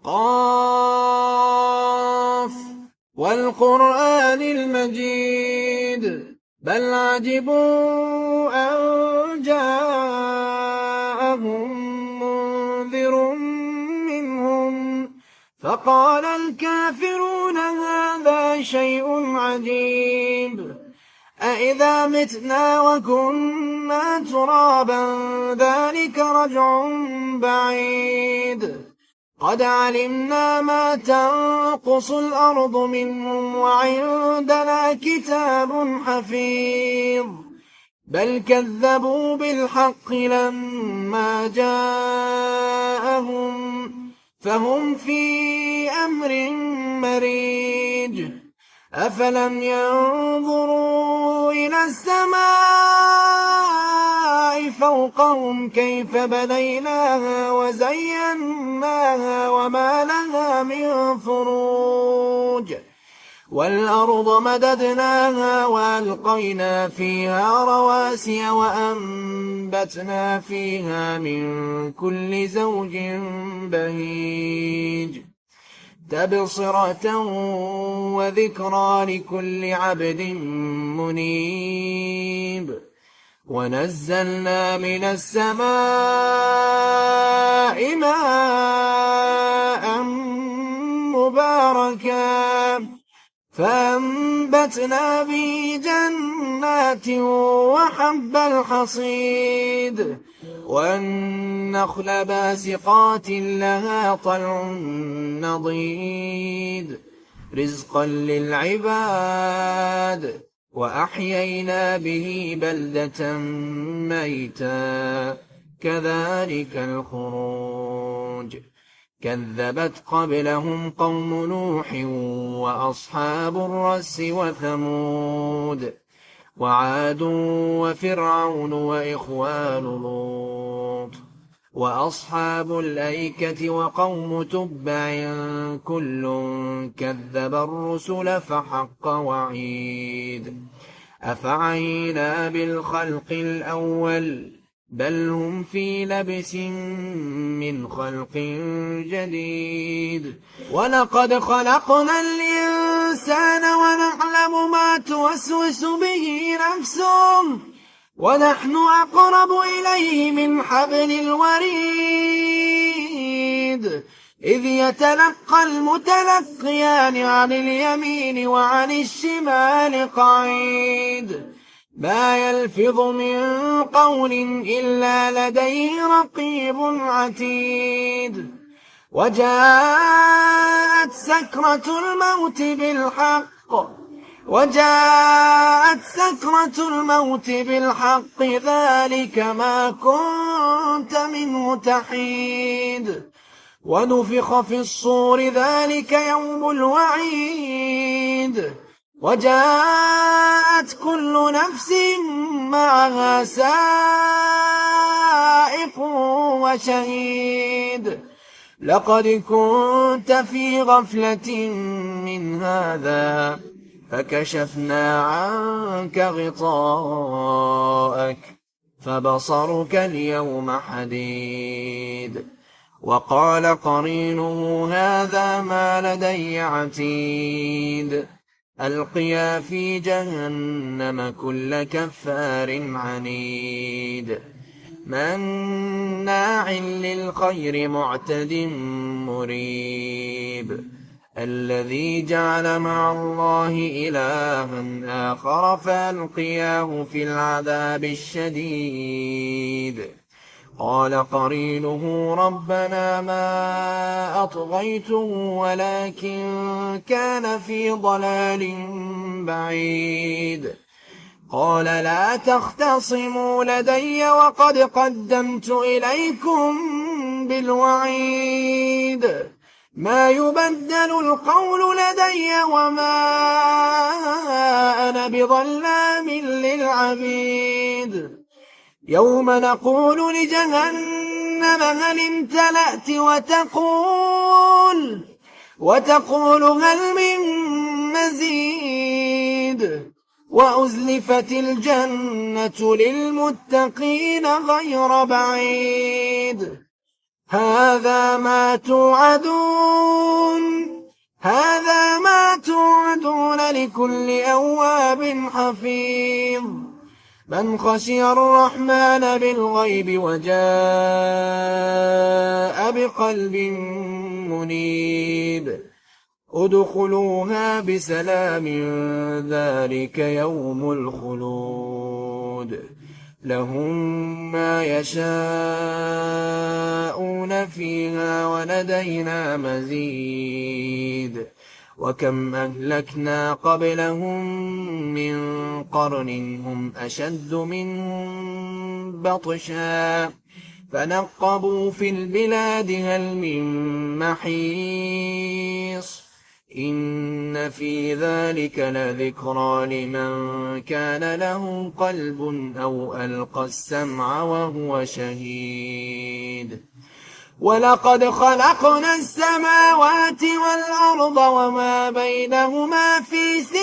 قاف والقرآن المجيد بل عجبوا أن جاءهم منذر منهم فقال الكافرون هذا شيء عجيب أإذا متنا وكنا ترابا ذلك رجع بعيد قد علمنا ما تنقص الأرض منهم وعندنا كتاب حفيظ بل كذبوا بالحق لما جاءهم فهم في أمر مريج أفلم ينظروا إلى السماء فوقهم كيف بنيناها وزيناها وما لها من فروج والأرض مددناها وألقينا فيها رواسي وأنبتنا فيها من كل زوج بهيج تبصرة وذكرى لكل عبد منيب ونزلنا من السماء ماء مباركا فأنبتنا به جنات وحب الحصيد والنخل باسقات لها طلع نضيد رزقا للعباد وأحيينا به بلدة ميتا كذلك الخروج كذبت قبلهم قوم نوح وأصحاب الرس وثمود وعاد وفرعون وإخوان لوط وأصحاب الأيكة وقوم تبع كل كذب الرسل فحق وعيد أفعينا بالخلق الأول بل هم في لبس من خلق جديد ولقد خلقنا الإنسان ونعلم ما توسوس به نفسه ونحن أقرب إليه من حبل الوريد إذ يتلقى المتلقيان عن اليمين وعن الشمال قعيد ما يلفظ من قول إلا لديه رقيب عتيد وجاءت سكرة الموت بالحق ذلك ما كنت منه تحيد ونفخ في الصور ذلك يوم الوعيد وجاءت كل نفس معها سائق وشهيد لقد كنت في غفلة من هذا فكشفنا عنك غطاءك فبصرك اليوم حديد وقال قرينه هذا ما لدي عتيد ألقيا في جهنم كل كفار عنيد مناع للخير معتد مريب الذي جعل مع الله إلها آخر فألقياه في العذاب الشديد قال قرينه ربنا ما أطغيته ولكن كان في ضلال بعيد قال لا تختصموا لدي وقد قدمت إليكم بالوعيد ما يبدل القول لدي وما أنا بظلام للعبيد يوم نقول لجهنم هل امتلأت وتقول هل من مزيد وأزلفت الجنة للمتقين غير بعيد هذا ما توعدون هذا ما توعدون لكل أواب حفيظ من خشي الرحمن بالغيب وجاء بقلب منيب ادخلوها بسلام ذلك يوم الخلود لهم ما يشاءون فيها ولدينا مزيد وكم أهلكنا قبلهم من قرن هم أشد منهم بطشا فنقبوا في البلاد هل من محيص إن في ذلك لذكرى لمن كان له قلب أو ألقى السمع وهو شهيد ولقد خلقنا السماوات والأرض وما بينهما في 6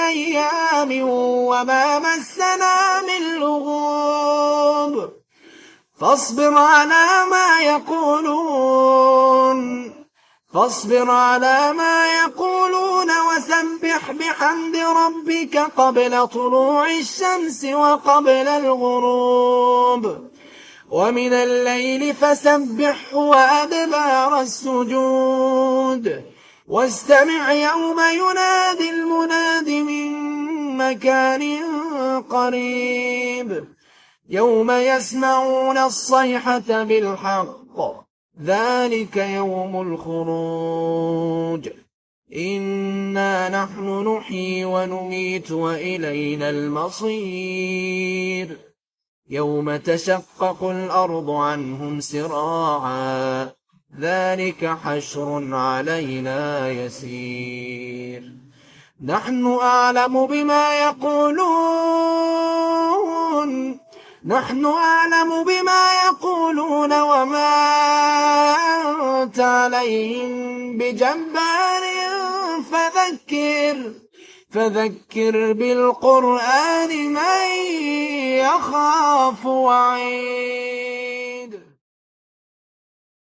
أيام وما مسنا من لغوب فاصبر على ما يقولون وسبح بحمد ربك قبل طلوع الشمس وقبل الغروب ومن الليل فسبحه وأدبار السجود واستمع يوم ينادي المناد من مكان قريب يوم يسمعون الصيحة بالحق ذلك يوم الخروج إنا نحن نحيي ونميت وإلينا المصير يوم تشقق الأرض عنهم سراعا ذلك حشر علينا يسير نحن أعلم بما يقولون وما أنت عليهم بجبار فذكر بالقرآن من يخاف وعيد